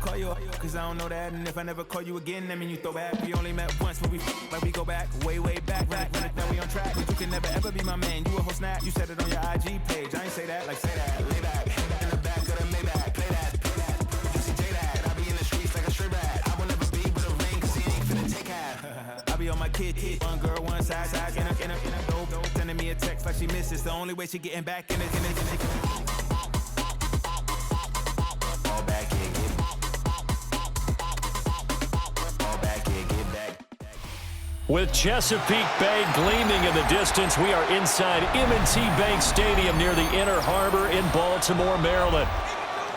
call you up, cause I don't know that. And if I never call you again, that mean you throw back. We only met once, but we like we go back, way back. Run it down, we on track. But you can never ever be my man. You a whole snap, you said it on your IG page. I ain't say that, like say that. Lay back, in the back of the Maybach. Play that. You see J that. I be in the streets like a stray rat. I will never be with a ring, cause he ain't finna take half. I be on my kid. One girl, one side, in a dope. Sending me a text like she misses. The only way she getting back in it. All back, yeah, get back. With Chesapeake Bay gleaming in the distance, we are inside M&T Bank Stadium near the Inner Harbor in Baltimore, Maryland.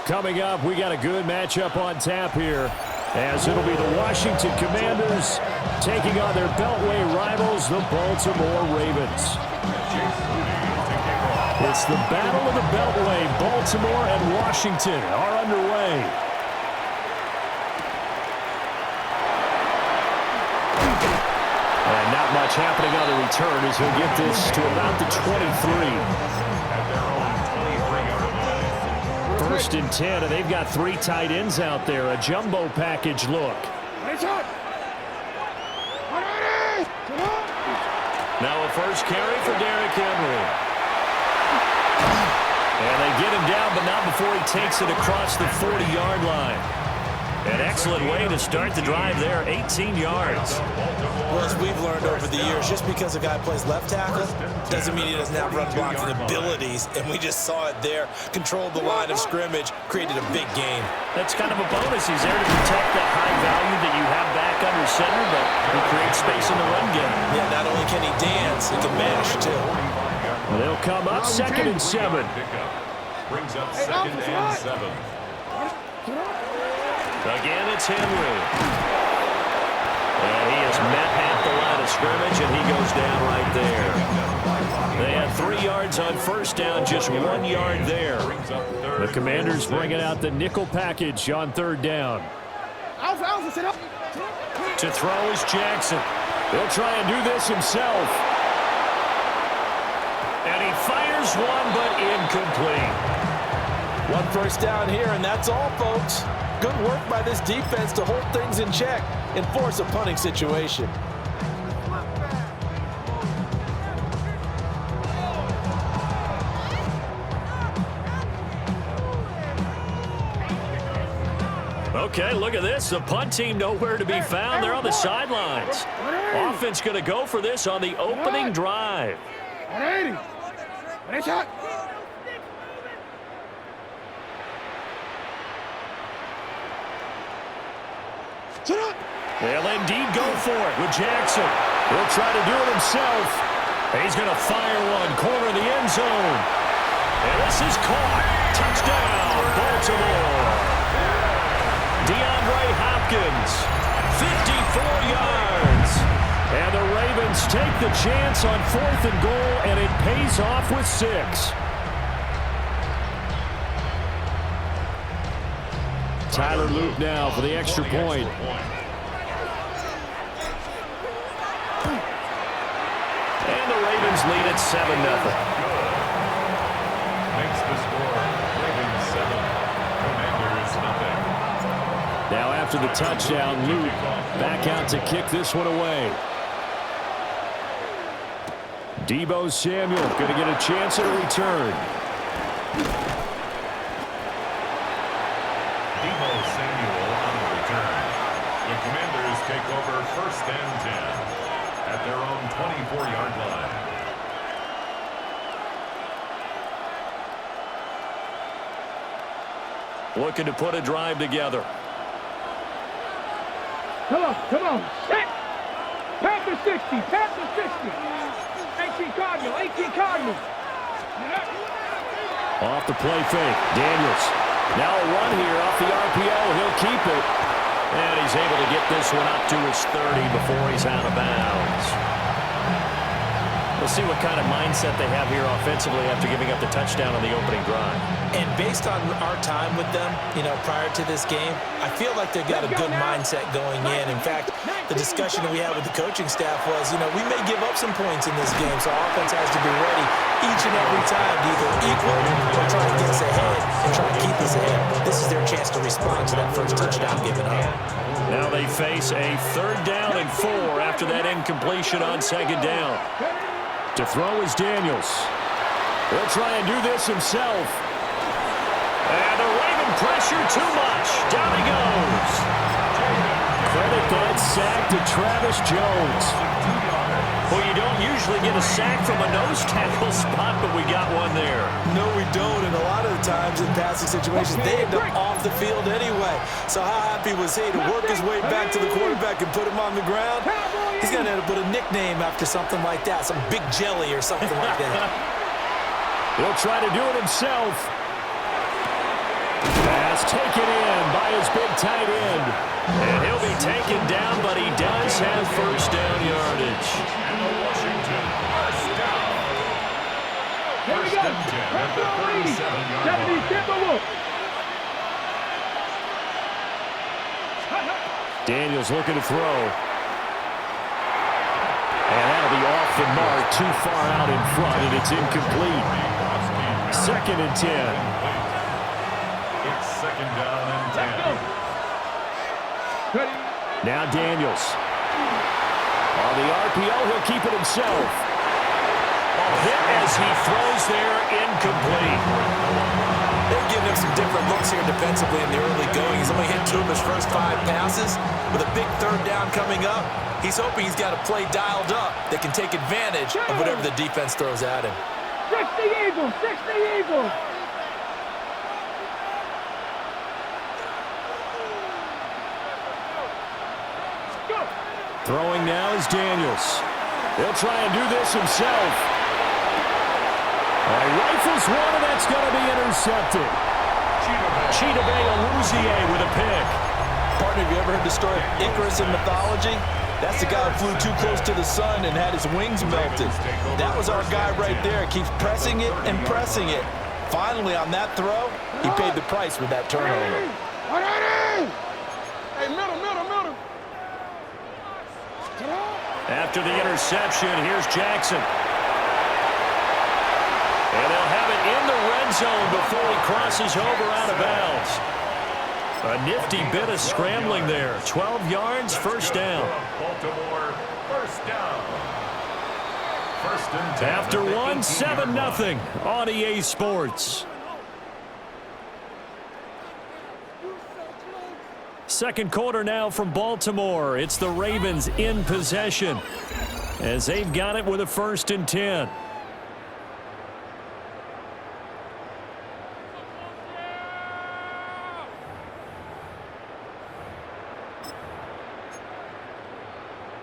Coming up, we got a good matchup on tap here, as it'll be the Washington Commanders taking on their Beltway rivals, the Baltimore Ravens. It's the Battle of the Beltway. Baltimore and Washington are underway. And not much happening on the return as he'll get this to about the 23. First and 10, and they've got 3 tight ends out there. A jumbo package look. Now a first carry for Derrick Henry. And they get him down, but not before he takes it across the 40-yard line. An excellent way to start the drive there, 18 yards. Well, as we've learned over the years, just because a guy plays left tackle doesn't mean he doesn't have run blocking abilities, and we just saw it there. Controlled the line of scrimmage, created a big game. That's kind of a bonus. He's there to protect that high value that you have back under center, but he creates space in the run game. Yeah, not only can he dance, he can mash, too. They'll come up 2nd and 7. Brings up 2nd and 7. Again, it's Henry. And he is met at the line of scrimmage, and he goes down right there. They had 3 yards on first down, just 1 yard there. The Commanders bringing out the nickel package on 3rd down. To throw is Jackson. He'll try and do this himself. And he fires one, but incomplete. 1 first down here, and that's all, folks. Good work by this defense to hold things in check and force a punting situation. Okay, look at this. The punt team nowhere to be found. They're on the sidelines. Offense going to go for this on the opening drive. They'll indeed go for it with Jackson. He'll try to do it himself. He's going to fire one, corner of the end zone. And this is caught. Touchdown, Baltimore. DeAndre Hopkins, 54 yards. And the Ravens take the chance on 4th and goal, and it pays off with 6. Tyler Luke now for the extra point. And the Ravens lead at 7-0. Makes the score. Ravens 7. Commanders nothing. Now after the touchdown, Luke back out to kick this one away. Deebo Samuel going to get a chance at a return. Deebo Samuel on the return. The Commanders take over 1st and 10 at their own 24-yard line. Looking to put a drive together. Come on. Set. Panther 60. 18 Cardinal. Off the play fake. Daniels. Now a run here off the RPO. He'll keep it. And he's able to get this one up to his 30 before he's out of bounds. We'll see what kind of mindset they have here offensively after giving up the touchdown on the opening drive. And based on our time with them, prior to this game, I feel like they've got a good mindset going in. In fact, the discussion that we had with the coaching staff was, we may give up some points in this game, so our offense has to be ready each and every time to either equal or try to get us ahead and try to keep us ahead. This is their chance to respond to that first touchdown given up. Now they face a 3rd down and 4 after that incompletion on 2nd down. To throw is Daniels. He'll try and do this himself. And the Raven pressure too much. Down he goes. Credit that sack to Travis Jones. Well, you don't usually get a sack from a nose tackle spot, but we got one there. No, we don't, and a lot of the times in passing situations, they end up off the field anyway. So how happy was he to work his way back to the quarterback and put him on the ground? He's going to end up with a nickname after something like that, some Big Jelly or something like that. He'll try to do it himself. Pass taken in by his big tight end. And he'll be taken down, but he does have first down yardage. And the Washington first down. First and 10 at the 37-yard line. Daniels looking to throw. And that'll be off the mark, too far out in front, and it's incomplete. 2nd and 10. It's 2nd down and 10. Now Daniels. On the RPO, he'll keep it himself. Hit as he throws there, incomplete. They're giving him some different looks here defensively in the early going. He's only hit 2 of his first 5 passes. With a big 3rd down coming up, he's hoping he's got a play dialed up that can take advantage of whatever the defense throws at him. 60 Eagles, 60 Eagles. Throwing now is Daniels. He'll try and do this himself. Rifles one, and that's going to be intercepted. Chidobe Awuzie with a pick. Partner, have you ever heard the story of Icarus in mythology? That's the guy who flew too close to the sun and had his wings melted. That was our guy right there. Keeps pressing it and pressing it. Finally, on that throw, he paid the price with that turnover. Hey, middle. After the interception, here's Jackson. And they'll have it in the red zone before he crosses over out of bounds. A nifty bit of scrambling there. 12 yards, first down. Baltimore, first down. First and 10. After one, 7-0 on EA Sports. Second quarter now from Baltimore. It's the Ravens in possession as they've got it with a 1st and 10.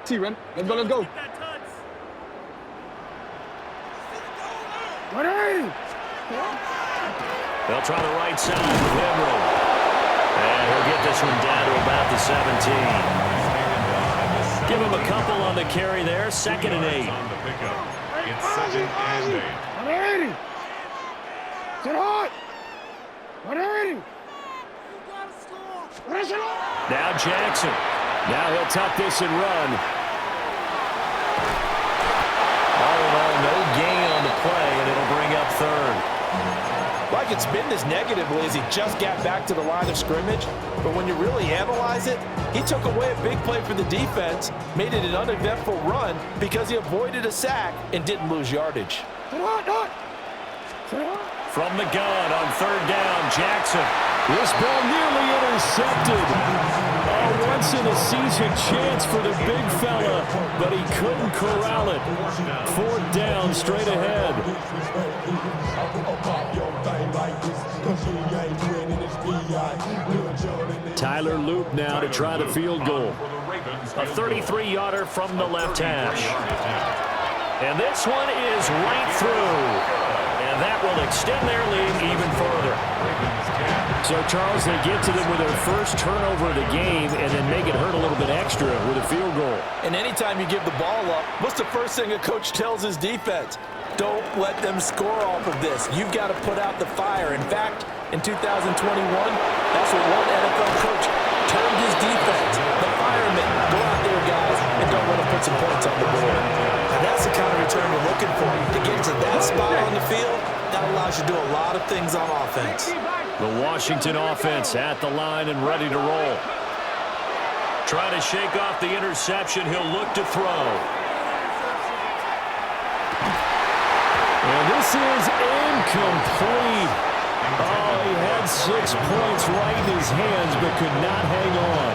T-Ren, let's go. They'll try the right side with Henry. And he'll get this one down to about the 17. Give him a couple on the carry there. 2nd and 8. On the pickup. It's 2nd and 8. Sit hot. Now Jackson. Now he'll tuck this and run. All in all, no gain on the play, and it'll bring up 3rd. Like it's been this negatively as he just got back to the line of scrimmage, but when you really analyze it, he took away a big play for the defense, made it an uneventful run because he avoided a sack and didn't lose yardage. From the gun on 3rd down, Jackson. This ball nearly intercepted. A once-in-a-season chance for the big fella, but he couldn't corral it. 4th down, straight ahead. Tyler Loop now to try the field goal. A 33-yarder from the left hash. And this one is right through. And that will extend their lead even further. So, Charles, they get to them with their first turnover of the game and then make it hurt a little bit extra with a field goal. And anytime you give the ball up, what's the first thing a coach tells his defense? Don't let them score off of this. You've got to put out the fire. In fact, in 2021, that's what one NFL coach termed his defense. The firemen. Go out there, guys, and don't let them put some points on the board. And that's the kind of return we're looking for. To get to that spot on the field, that allows you to do a lot of things on offense. The Washington offense at the line and ready to roll. Trying to shake off the interception. He'll look to throw. And this is incomplete. Oh, he had 6 points right in his hands but could not hang on.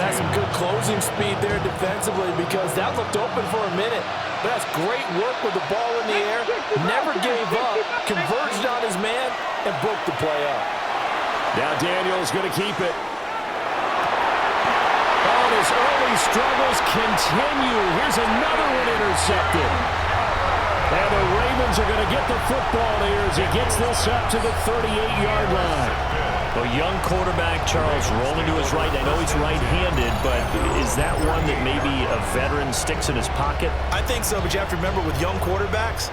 That's some good closing speed there defensively because that looked open for a minute. But that's great work with the ball in the air. Never gave up, converged on his man, and broke the play up. Now Daniel's going to keep it. Oh, his early struggles continue. Here's another one intercepted. And the Ravens are going to get the football here as he gets this up to the 38-yard line. A young quarterback, Charles, rolling to his right. I know he's right-handed, but is that one that maybe a veteran sticks in his pocket? I think so, but you have to remember with young quarterbacks,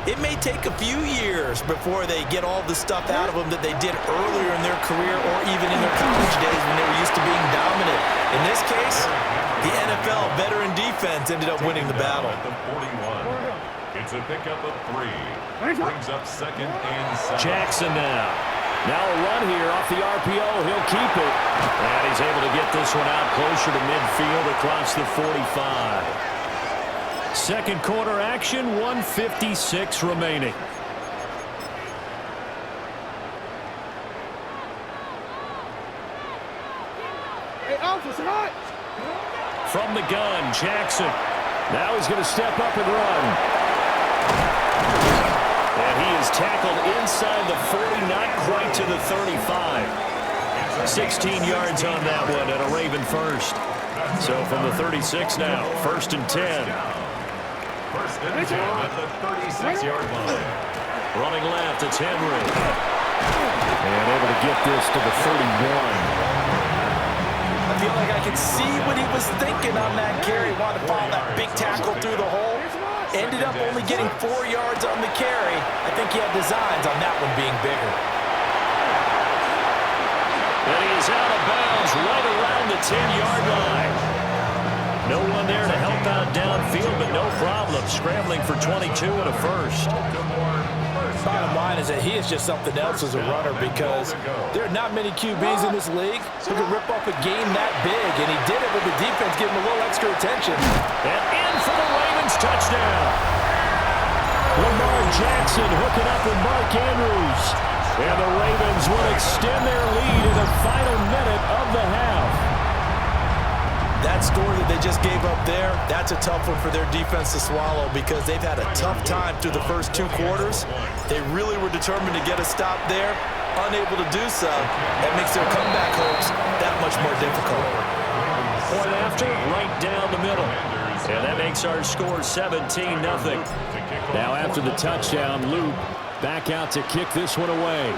it may take a few years before they get all the stuff out of them that they did earlier in their career or even in their college days when they were used to being dominant. In this case, the NFL veteran defense ended up winning the battle. At the 41. It's a pickup of 3. Brings up 2nd and 7. Jackson now. Now a run here off the RPO. He'll keep it. And he's able to get this one out closer to midfield across the 45. Second quarter action, 1:56 remaining. Hey, officer, hot! From the gun, Jackson. Now he's going to step up and run. And he is tackled inside the 40, not quite to the 35. 16 yards on that one and a Raven first. So from the 36 now, 1st and 10. 1st and 10 at the 36-yard line. Running left, it's Henry. And able to get this to the 31. I feel like I can see what he was thinking on that carry. Wanted to follow that big tackle through the hole. Ended up only getting 4 yards on the carry. I think he had designs on that one being bigger. And he is out of bounds right around the 10-yard line. No one there to help out downfield, but no problem. Scrambling for 22 and a first. Bottom line is that he is just something else as a runner because there are not many QBs in this league who can rip up a game that big, and he did it with the defense giving him a little extra attention. And in for the Ravens touchdown. Lamar Jackson hooking up with Mark Andrews. And the Ravens will extend their lead in the final minute of the half. That score that they just gave up there, that's a tough one for their defense to swallow because they've had a tough time through the first 2 quarters. They really were determined to get a stop there, unable to do so. That makes their comeback hopes that much more difficult. Point after, right down the middle. And that makes our score 17-0. Now after the touchdown, Luke back out to kick this one away.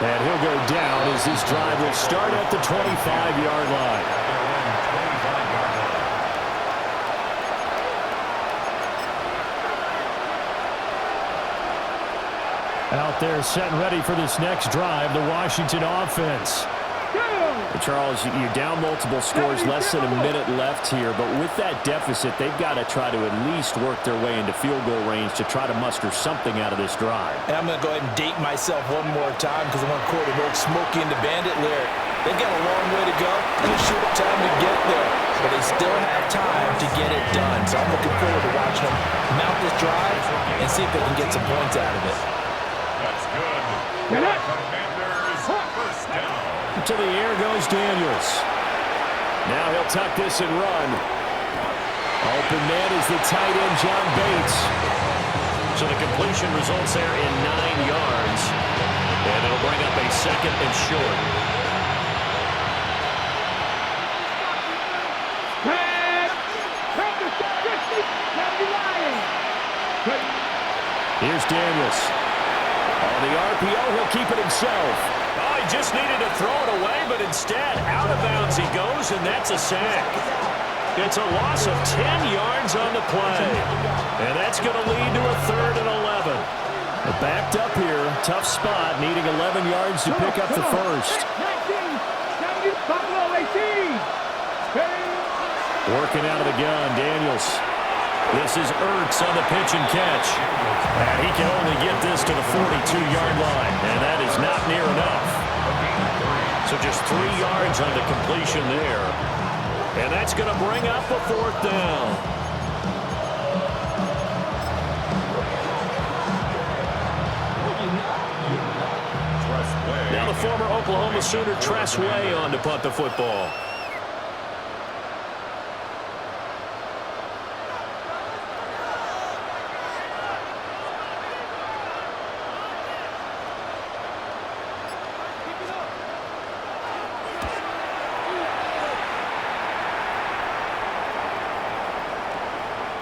And he'll go down as this drive will start at the 25-yard line. Out there set and ready for this next drive, the Washington offense. Charles, you're down multiple scores, less than a minute left here, but with that deficit, they've got to try to at least work their way into field goal range to try to muster something out of this drive. And I'm going to go ahead and date myself one more time because I want to quote an old Smokey and the Bandit lyric. They've got a long way to go and a short time to get there, but they still have time to get it done. So I'm looking forward to watching them mount this drive and see if they can get some points out of it. That's good. Commanders, 1st down. To the air goes Daniels. Now he'll tuck this and run. Open man is the tight end, John Bates. So the completion results there in 9 yards. And it'll bring up a 2nd and short. Red! Red! Daniels. On the RPO, he'll keep it himself. Oh, he just needed to throw it away, but instead, out of bounds he goes, and that's a sack. It's a loss of 10 yards on the play. And that's going to lead to a 3rd and 11. Backed up here, tough spot, needing 11 yards to pick up the first. Working out of the gun, Daniels. This is Ertz on the pitch and catch. And he can only get this to the 42-yard line, and that is not near enough. So just 3 yards on the completion there. And that's going to bring up a 4th down. Now the former Oklahoma Sooner Tress Way on to punt the football.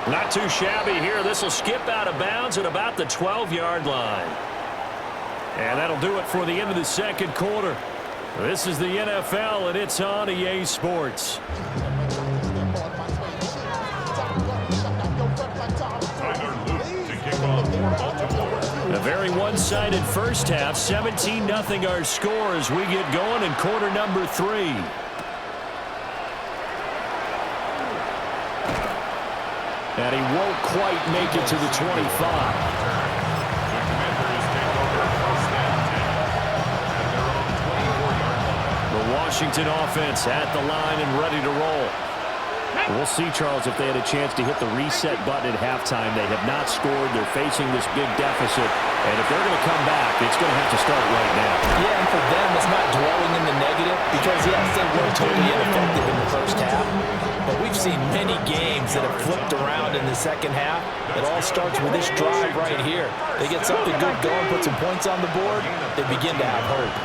Not too shabby here. This will skip out of bounds at about the 12-yard line. And that'll do it for the end of the second quarter. This is the NFL, and it's on EA Sports. A very one-sided first half. 17-0 our score as we get going in quarter number 3. And he won't quite make it to the 25. Washington offense at the line and ready to roll. We'll see, Charles, if they had a chance to hit the reset button at halftime. They have not scored. They're facing this big deficit. And if they're going to come back, it's going to have to start right now. Yeah, and for them, it's not dwelling in the negative because, yes, they were totally ineffective in the first half. But we've seen many games that have flipped around in the second half. It all starts with this drive right here. They get something good going, put some points on the board, they begin to have hope.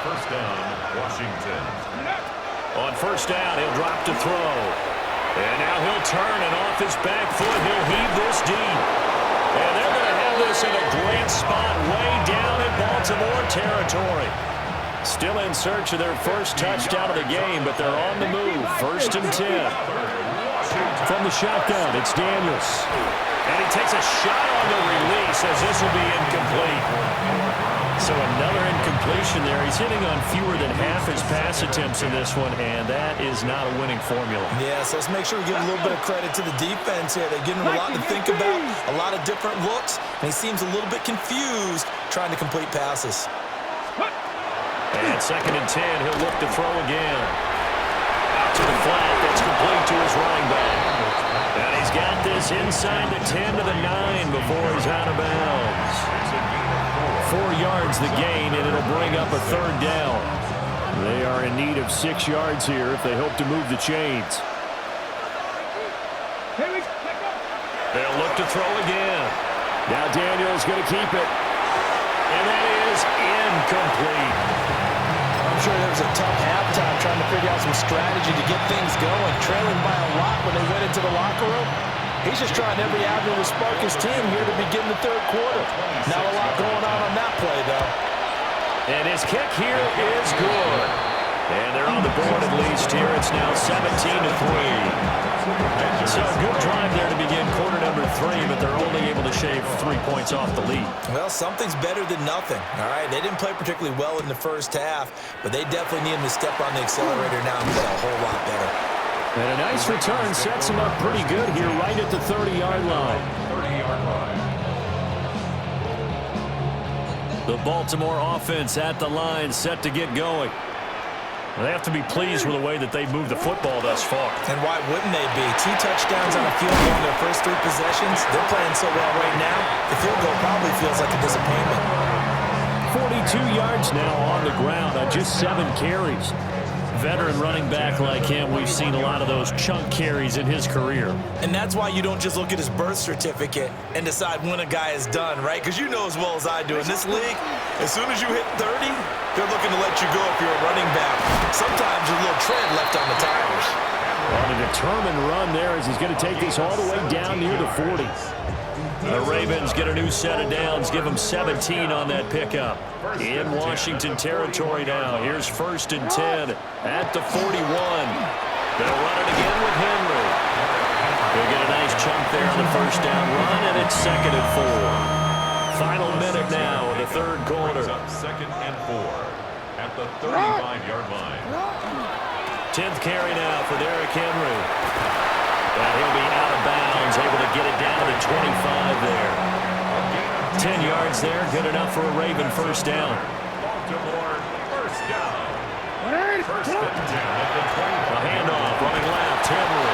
First down, Washington. On first down, he'll drop to throw. And now he'll turn, and off his back foot, he'll heave this deep. And they're going to have this in a great spot way down in Baltimore territory. Still in search of their first touchdown of the game, but they're on the move. 1st and 10. From the shotgun, it's Daniels. And he takes a shot on the release as this will be incomplete. So another incompletion there. He's hitting on fewer than half his pass attempts in this one, and that is not a winning formula. Yeah, so let's make sure we give a little bit of credit to the defense here. They're giving him a lot to think about, a lot of different looks, and he seems a little bit confused trying to complete passes. And 2nd and 10, he'll look to throw again. Out to the flat, that's complete to his running back. And he's got this inside the 10 to the 9 before he's out of bounds. 4 yards the gain, and it'll bring up a 3rd down. They are in need of 6 yards here if they hope to move the chains. They'll look to throw again. Now Daniels going to keep it. And that is incomplete. I'm sure there was a tough halftime trying to figure out some strategy to get things going. Trailing by a lot when they went into the locker room. He's just trying every avenue to spark his team here to begin the 3rd quarter. Not a lot going on that play, though. And his kick here is good. And they're on the board at least here. It's now 17-3. So good drive there to begin quarter number 3, but they're only able to shave 3 points off the lead. Well, something's better than nothing, all right? They didn't play particularly well in the first half, but they definitely need him to step on the accelerator now and play a whole lot better. And a nice return sets him up pretty good here right at the 30-yard line. 30-yard line. The Baltimore offense at the line set to get going. They have to be pleased with the way that they've moved the football thus far. And why wouldn't they be? 2 touchdowns on a field goal in their first 3 possessions. They're playing so well right now, the field goal probably feels like a disappointment. 42 yards now on the ground on just 7 carries. Veteran running back like him, we've seen a lot of those chunk carries in his career. And that's why you don't just look at his birth certificate and decide when a guy is done, right? Because you know as well as I do, in this league, as soon as you hit 30, they're looking to let you go if you're a running back. Sometimes there's a little tread left on the tires. On a determined run there as he's going to take this all the way down near the 40. The Ravens get a new set of downs, give them 17 on that pickup. In Washington territory now. Here's 1st and 10 at the 41. They'll run it again with Henry. They'll get a nice chunk there on the 1st down run, and it's 2nd and 4. Final minute now of the 3rd quarter. 2nd and 4 at the 35-yard line. 10th carry now for Derrick Henry. And he'll be out of bounds, able to get it down to the 25 there. 10 yards there, good enough for a Raven 1st down. Baltimore 1st down. 1st and 10 at the 25. A handoff, running left, Henry.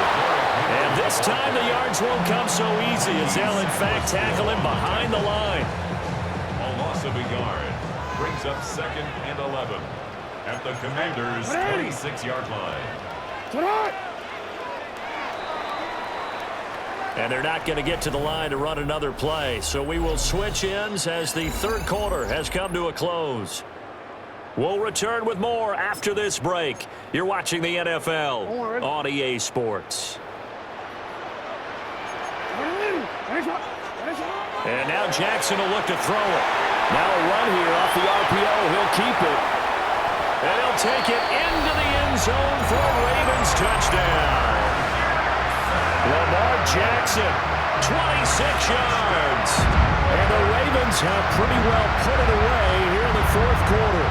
And this time the yards won't come so easy as they'll in fact tackle him behind the line. A loss of a yard brings up 2nd and 11 at the Commanders' 26-yard line. And they're not going to get to the line to run another play. So we will switch ends as the 3rd quarter has come to a close. We'll return with more after this break. You're watching the NFL on EA Sports. And now Jackson will look to throw it. Now a run here off the RPO. He'll keep it. And he'll take it into the end zone for a Ravens touchdown. Lamar Jackson, 26 yards. And the Ravens have pretty well put it away here in the 4th quarter.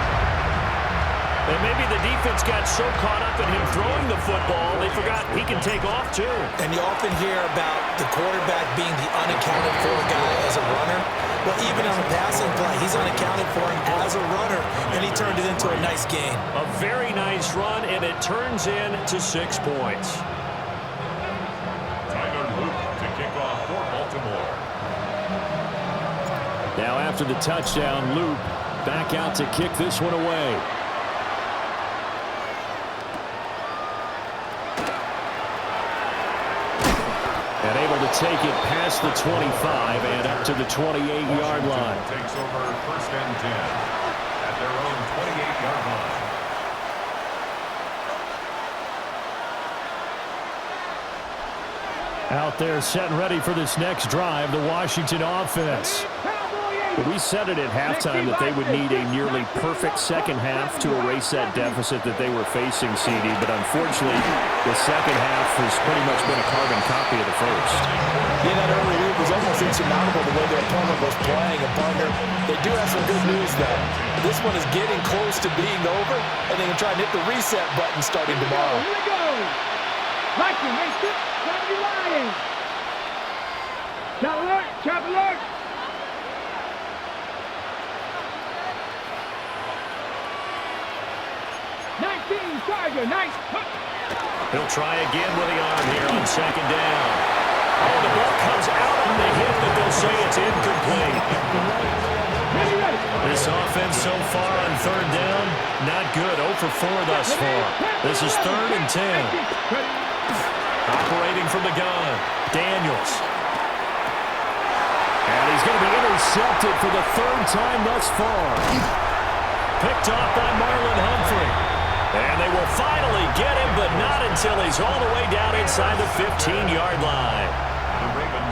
And maybe the defense got so caught up in him throwing the football, they forgot he can take off too. And you often hear about the quarterback being the unaccounted for guy as a runner. Well, even on a passing play, he's unaccounted for as a runner, and he turned it into a nice game. A very nice run, and it turns into 6 points. Now after the touchdown, Luke back out to kick this one away. And able to take it past the 25 and up to the 28-yard line. Takes over 1st and 10 at their own 28-yard line. Out there set and ready for this next drive, the Washington offense. We said it at halftime that they would need a nearly perfect second half to erase that deficit that they were facing, CD, but unfortunately, the second half has pretty much been a carbon copy of the first. Yeah, that early lead was almost insurmountable the way their opponent was playing. And partner, they do have some good news, though. This one is getting close to being over, and they can try and hit the reset button starting tomorrow. Here we go. Like him, hey, sit, try to be lying. Chop alert. 19, Tiger, nice. He'll try again with the arm here on 2nd down. Oh, the ball comes out on the hit, but they'll say it's incomplete. This offense so far on 3rd down, not good. 0 for 4 thus far. This is 3rd and 10. Operating from the gun, Daniels. And he's going to be intercepted for the 3rd time thus far. Picked off by Marlon Humphrey. And they will finally get him, but not until he's all the way down inside the 15-yard line.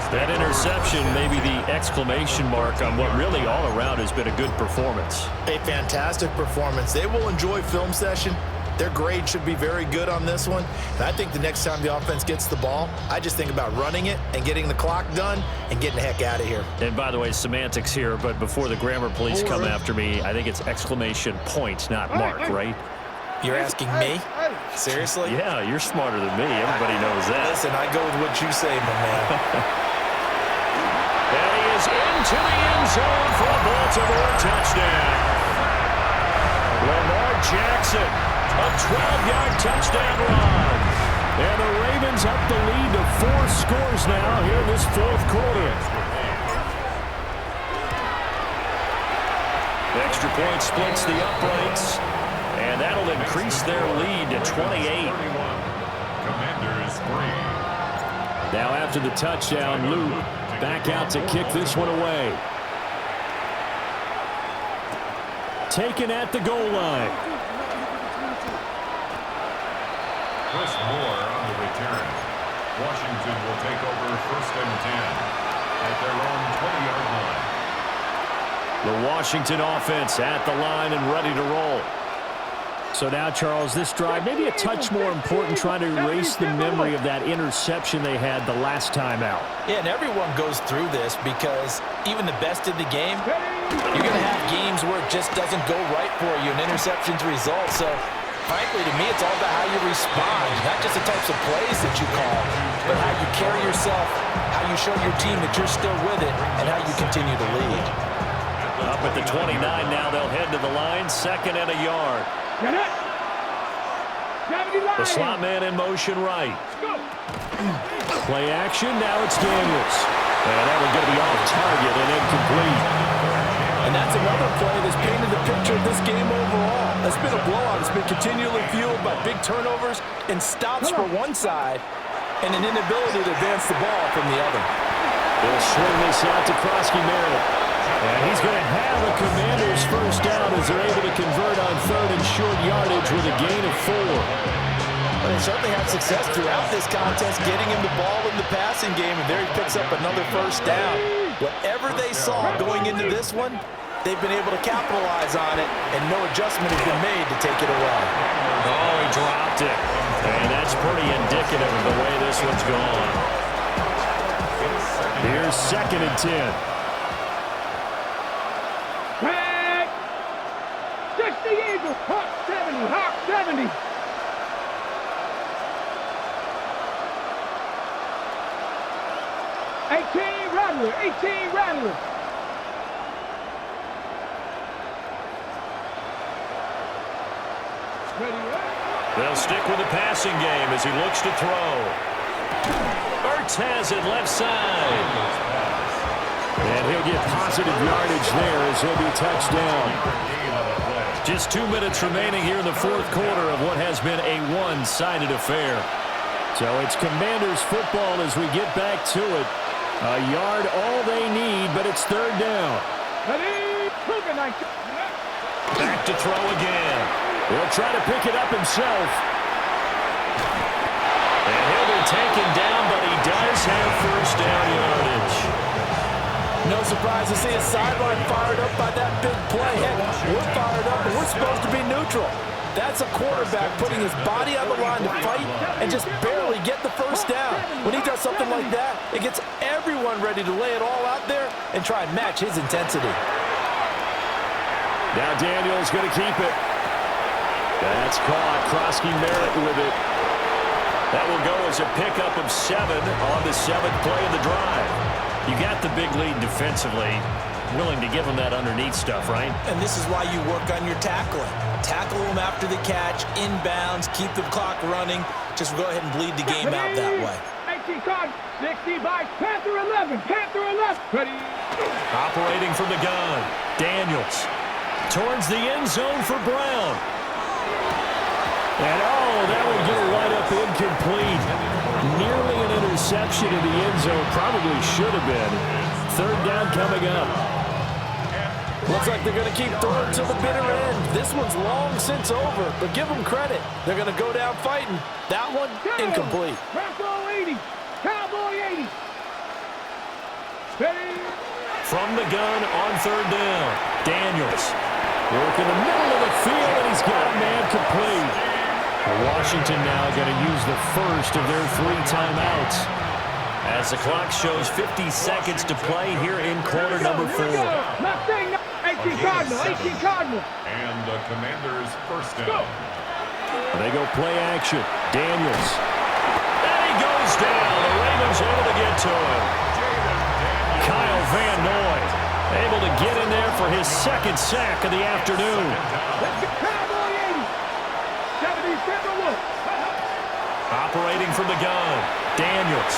That interception may be the exclamation mark on what really all around has been a good performance. A fantastic performance. They will enjoy film session. Their grade should be very good on this one. And I think the next time the offense gets the ball, I just think about running it and getting the clock done and getting the heck out of here. And by the way, semantics here, but before the grammar police come after me, I think it's exclamation point, not mark, right? You're asking me? Seriously? Yeah, you're smarter than me. Everybody knows that. Listen, I go with what you say, my man. And he is into the end zone for a Baltimore touchdown. Lamar Jackson, a 12-yard touchdown run. And the Ravens up the lead to 4 scores now here in this 4th quarter. The extra point splits the uprights. And that'll increase their lead to 28. Commanders 3. Now after the touchdown, Luke back out to kick this one away. Taken at the goal line. Chris Moore on the return. Washington will take over 1st and 10 at their own 20-yard line. The Washington offense at the line and ready to roll. So now, Charles, this drive maybe a touch more important, trying to erase the memory of that interception they had the last time out. Yeah, and everyone goes through this because even the best in the game, you're going to have games where it just doesn't go right for you, and interceptions result. So, frankly, to me, it's all about how you respond, not just the types of plays that you call, but how you carry yourself, how you show your team that you're still with it, and how you continue to lead. Up at the 29 now, they'll head to the line, 2nd and a yard. The slot man in motion right. Play action, now it's Daniels. And that one's going to be off target and incomplete. And that's another play that's painted the picture of this game overall. It's been a blowout. It's been continually fueled by big turnovers and stops for one side and an inability to advance the ball from the other. They'll swing this out to PorkyPing. And he's going to have a Commander's first down as they're able to convert on 3rd and short yardage with a gain of 4. Well, they certainly had success throughout this contest, getting him the ball in the passing game, and there he picks up another first down. Whatever they saw going into this one, they've been able to capitalize on it, and no adjustment has been made to take it away. Oh, he dropped it. And that's pretty indicative of the way this one's gone. Here's 2nd and 10. The Eagles, Hawk 70, Hawk 70. Rattler, 18 Rattler. They'll stick with the passing game as he looks to throw. Ertz has it left side. And he'll get positive yardage there as he'll be touched down. Just 2 minutes remaining here in the 4th quarter of what has been a one-sided affair. So it's Commanders football as we get back to it. A yard all they need, but it's 3rd down. Back to throw again. He'll try to pick it up himself. And he'll be taken down, but he does have first down yardage. No surprise to see his sideline fired up by that big play. Heck, we're fired up, and we're supposed to be neutral. That's a quarterback putting his body on the line to fight and just barely get the first down. When he does something like that, it gets everyone ready to lay it all out there and try and match his intensity. Now Daniels going to keep it. That's caught. PorkyPing with it. That will go as a pickup of 7 on the 7th play of the drive. You got the big lead defensively, willing to give them that underneath stuff, right? And this is why you work on your tackling. Tackle them after the catch, inbounds, keep the clock running. Just go ahead and bleed the game out that way. 18 card, 60 by Panther 11, Panther 11. Ready. Operating from the gun, Daniels towards the end zone for Brown. And oh, that would get right up incomplete. Nearly an interception in the end zone. Probably should have been. 3rd down coming up. Looks like they're going to keep throwing to the bitter end. This one's long since over, but give them credit. They're going to go down fighting. That one, incomplete. Bravo 80, Cowboy 80. Ready. From the gun on 3rd down. Daniels work in the middle of the field, and he's got a man complete. Washington now going to use the first of their 3 timeouts as the clock shows 50 seconds to play here in quarter number 4. 18 Cardinal, 18 Cardinal. And the Commanders first down. They go play action. Daniels. And he goes down. The Ravens able to get to him. Kyle Van Noy able to get in there for his 2nd sack of the afternoon. Operating from the gun, Daniels.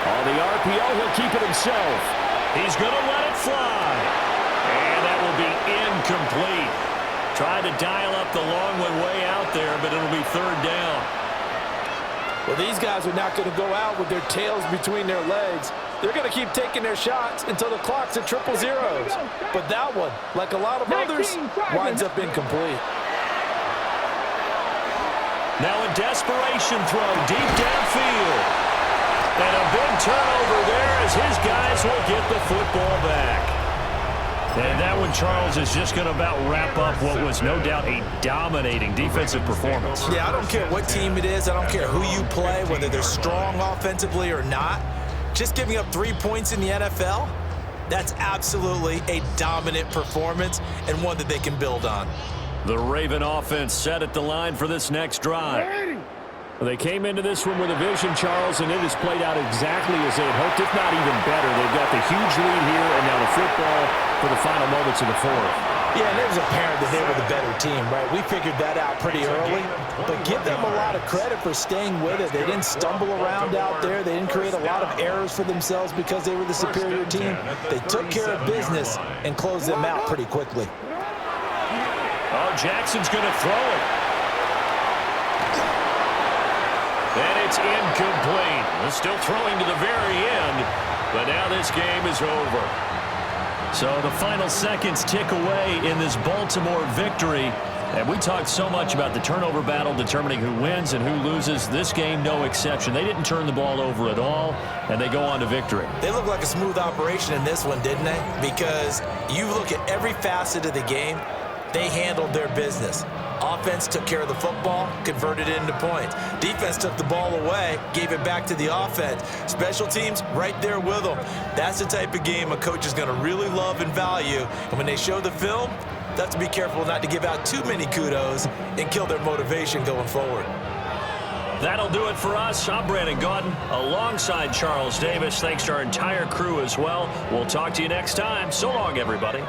On the RPO, he'll keep it himself. He's going to let it fly. And that will be incomplete. Tried to dial up the long way out there, but it'll be 3rd down. Well, these guys are not going to go out with their tails between their legs. They're going to keep taking their shots until the clock's at 000. But that one, like a lot of others, winds up incomplete. Now a desperation throw deep downfield. And a big turnover there as his guys will get the football back. And that one, Charles, is just going to about wrap up what was no doubt a dominating defensive performance. Yeah, I don't care what team it is. I don't care who you play, whether they're strong offensively or not. Just giving up 3 points in the NFL, that's absolutely a dominant performance and one that they can build on. The Raven offense set at the line for this next drive. They came into this one with a vision, Charles, and it has played out exactly as they had hoped, if not even better. They've got the huge lead here, and now the football for the final moments of the fourth. Yeah, and it was apparent that they were the better team, right? We figured that out pretty early, but give them a lot of credit for staying with it. They didn't stumble around out there. They didn't create a lot of errors for themselves because they were the superior team. They took care of business and closed them out pretty quickly. Oh, Jackson's going to throw it. And it's incomplete. They're still throwing to the very end, but now this game is over. So the final seconds tick away in this Baltimore victory. And we talked so much about the turnover battle determining who wins and who loses. This game, no exception. They didn't turn the ball over at all, and they go on to victory. They look like a smooth operation in this one, didn't they? Because you look at every facet of the game, they handled their business. Offense took care of the football, converted it into points. Defense took the ball away, gave it back to the offense. Special teams, right there with them. That's the type of game a coach is going to really love and value. And when they show the film, they have to be careful not to give out too many kudos and kill their motivation going forward. That'll do it for us. I'm Brandon Gaudin alongside Charles Davis. Thanks to our entire crew as well. We'll talk to you next time. So long, everybody.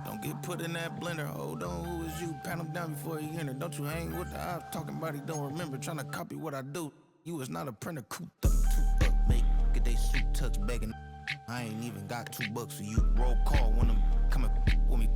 Don't get put in that blender. Hold on, who is you? Pat him down before he enter. Don't you hang with the ops talking about he don't remember. Trying to copy what I do. You is not a printer. Cooped up, make get they suit tucks begging. I ain't even got $2, so you roll call when I'm coming with me.